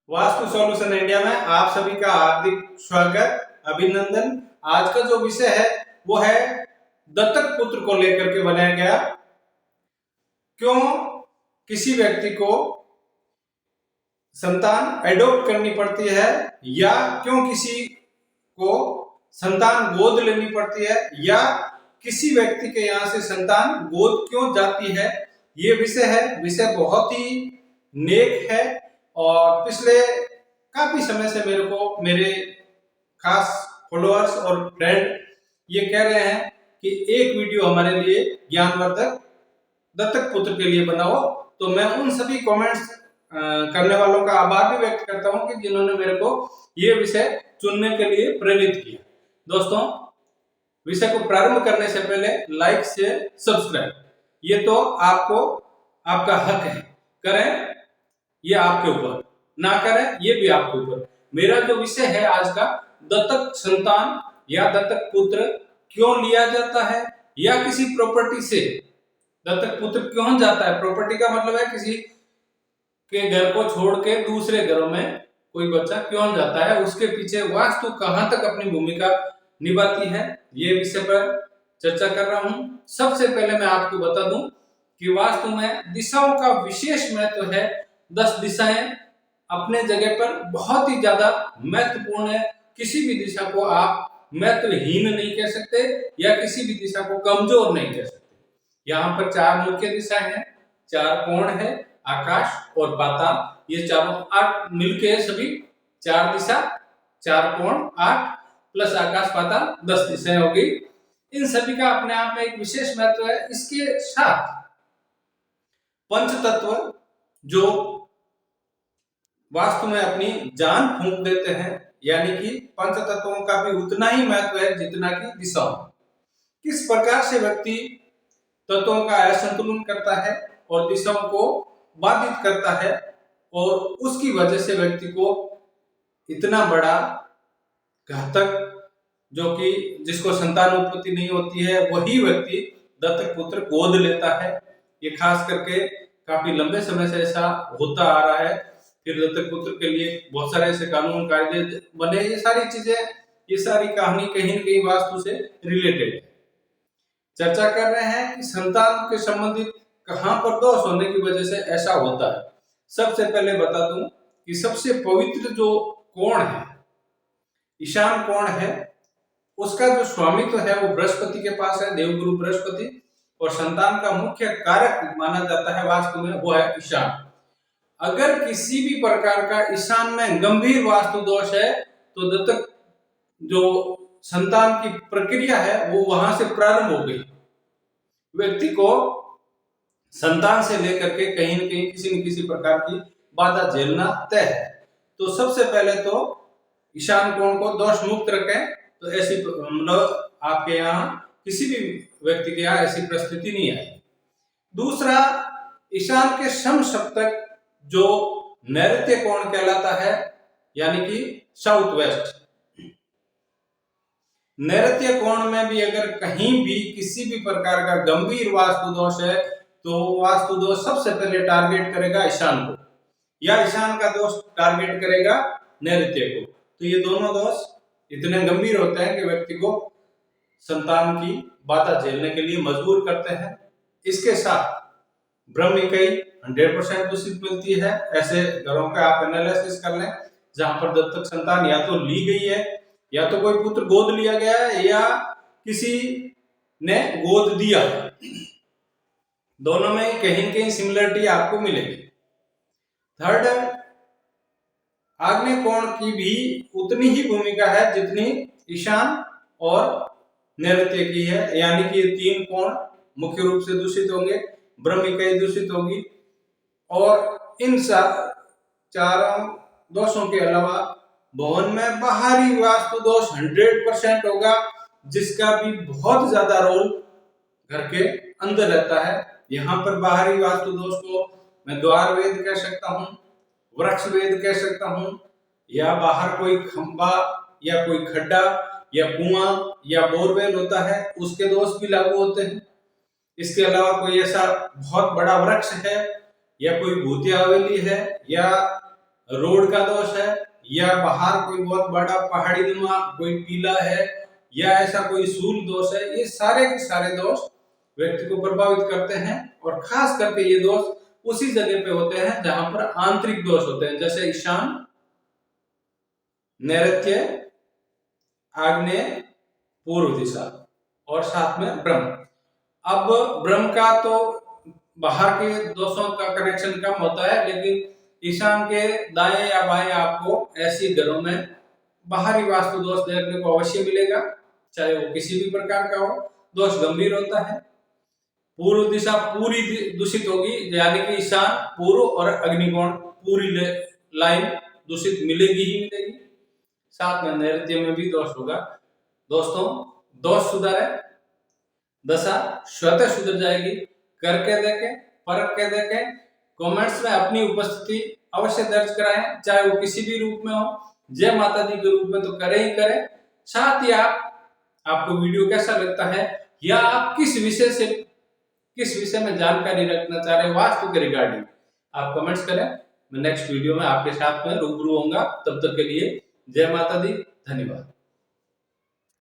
Vastu solution India में आप सभी का हार्दिक स्वागत, अभिनंदन। आज का जो विषय है वो है दत्तक पुत्र को लेकर के बनाया गया। क्यों किसी व्यक्ति को संतान एडॉप्ट करनी पड़ती है या क्यों किसी को संतान गोद लेनी पड़ती है या किसी व्यक्ति के यहाँ से संतान गोद क्यों जाती है, ये विषय है। विषय बहुत ही नेक है और पिछले काफी समय से मेरे खास फॉलोअर्स और फ्रेंड ये कह रहे हैं कि एक वीडियो हमारे लिए ज्ञानवर्धक दत्तक पुत्र के लिए बनाओ। तो मैं उन सभी कमेंट्स करने वालों का आभार भी व्यक्त करता हूं कि जिन्होंने मेरे को ये विषय चुनने के लिए प्रेरित किया। दोस्तों, विषय को प्रारंभ करने से पहले लाइक से सब्सक्राइब, ये तो आपका हक है। करें ये आपके ऊपर, ना करें ये भी आपके ऊपर। मेरा जो विषय है आज का, दत्तक संतान या दत्तक पुत्र क्यों लिया जाता है या किसी प्रॉपर्टी से दत्तक पुत्र क्यों जाता है। प्रॉपर्टी का मतलब है किसी के घर को छोड़ के दूसरे घरों में कोई बच्चा क्यों जाता है, उसके पीछे वास्तु कहां तक अपनी भूमिका निभाती है, ये विषय पर चर्चा कर रहा हूं। सबसे पहले मैं आपको बता दूं कि वास्तु में दिशाओं का विशेष महत्व है। 10 दिशाएं अपने जगह पर बहुत ही ज्यादा महत्वपूर्ण है। किसी भी दिशा को आप महत्वहीन नहीं कह सकते या किसी भी दिशा को कमजोर नहीं कह सकते। यहाँ पर 4 मुख्य दिशाएं हैं, 4 कोण है, आकाश और पाताल। ये चारों 8 मिलके सभी 4 दिशा, 4 कोण 8 प्लस आकाश पाताल 10 दिशाएं होगी। इन सभी का अपने आप में एक विशेष महत्व है। इसके साथ पंच तत्व जो वास्तु में अपनी जान फूंक देते हैं, यानी कि पंच तत्वों का भी उतना ही महत्व है जितना कि दिशाओं। किस प्रकार से व्यक्ति तत्वों का असंतुलन करता है और दिशाओं को बाधित करता है और उसकी वजह से व्यक्ति को इतना बड़ा घातक, जो कि जिसको संतान उत्पत्ति नहीं होती है, वही व्यक्ति दत्तक पुत्र गोद लेता है। ये खास करके काफी लंबे समय से ऐसा होता आ रहा है। फिर दत्तक पुत्र के लिए बहुत सारे ऐसे कानून कायदे बने। ये सारी चीजें, ये सारी कहानी कहीं न कहीं वास्तु से रिलेटेड है। चर्चा कर रहे हैं कि संतान के संबंधित कहां पर दोष होने की वजह से ऐसा होता है। सबसे पहले बता दूं कि सबसे पवित्र जो कोण है, ईशान कोण है, उसका जो स्वामित्व है वो बृहस्पति के पास है, देवगुरु बृहस्पति। और संतान का मुख्य कारक माना जाता है वास्तु में, वो है ईशान। अगर किसी भी प्रकार का ईशान में गंभीर वास्तु दोष है तो दत्तक जो संतान की प्रक्रिया है वो वहां से प्रारंभ हो गई। व्यक्ति को संतान से लेकर के कहीं न कहीं किसी न किसी प्रकार की बाधा झेलना तय है। तो सबसे पहले तो ईशान कोण को दोष मुक्त रखें, तो ऐसी मतलब आपके यहाँ किसी भी व्यक्ति के यहाँ ऐसी परिस्थिति नहीं आएगी। दूसरा, ईशान के समसप्तक जो नैऋत्य कोण कहलाता है, यानी कि साउथ वेस्ट। नैऋत्य कोण में भी अगर कहीं भी किसी भी प्रकार का गंभीर वास्तु दोष है तो वास्तु दोष सबसे पहले टारगेट करेगा ईशान को, या ईशान का दोष टारगेट करेगा नैऋत्य को। तो ये दोनों दोष इतने गंभीर होते हैं कि व्यक्ति को संतान की बाधा झेलने के लिए मजबूर करते हैं। इसके साथ ब्रह्म इकाई 100% दूषित मिलती है। ऐसे घरों का आप एनालिसिस कर लें जहां पर दत्तक संतान या तो ली गई है, या तो कोई पुत्र गोद लिया गया है, या किसी ने गोद दिया है। दोनों में कहीं कहीं सिमिलरिटी आपको मिलेगी। थर्ड, आग्नेय कोण की भी उतनी ही भूमिका है जितनी ईशान और नैऋत्य की है, यानी कि 3 कोण मुख्य रूप से दूषित होंगे, ब्रह्म इकाई दूषित होगी। और इन 4 दोषों के अलावा भवन में बाहरी वास्तु दोष 100% होगा, जिसका भी बहुत ज्यादा रोल घर के अंदर रहता है। यहाँ पर बाहरी वास्तु दोष को मैं द्वार वेद कह सकता हूँ, वृक्ष वेद कह सकता हूँ, या बाहर कोई खंबा या कोई खड्डा या कुआं या बोरवेल होता है, उसके दोष भी लागू होते हैं। इसके अलावा कोई ऐसा बहुत बड़ा वृक्ष है, या कोई भूतिया हवेली है, या रोड का दोष है, या बाहर कोई बहुत बड़ा पहाड़ी नुमा कोई टीला है, या ऐसा कोई सूल दोष है, ये सारे के सारे दोष व्यक्ति को प्रभावित करते हैं। और खास करके ये दोष उसी जगह पे होते हैं जहां पर आंतरिक दोष होते हैं, जैसे ईशान, नैऋत्य, आग्नेय, पूर्व दिशा और साथ में ब्रह्म। अब ब्रह्म का तो बाहर के दोषों का कनेक्शन कम होता है, लेकिन ईशान के दाएं या बाएं आपको ऐसी घरों में बाहरी वास्तु दोष देखने को अवश्य मिलेगा, चाहे वो किसी भी प्रकार का हो, दोष गंभीर होता है। पूर्व दिशा पूरी दूषित होगी, यानी कि ईशान, पूर्व और अग्निकोण पूरी लाइन दूषित मिलेगी ही मिलेगी। साथ में नैऋत्य में भी दोष होगा। दोस्तों, दोष सुधारे, दशा स्वतः सुधर जाएगी। करके देखें, परख के देखें। कमेंट्स में अपनी उपस्थिति अवश्य दर्ज कराएं, चाहे वो किसी भी रूप में हो। जय माता दी के रूप में तो करें ही करें। साथ ही आपको वीडियो कैसा लगता है, या आप किस विषय में जानकारी रखना चाह रहे हैं वास्तु के रिगार्डिंग, आप कमेंट्स करें। मैं नेक्स्ट वीडियो में आपके साथ में रूबरू होऊंगा। तब तक के लिए जय माता दी, धन्यवाद।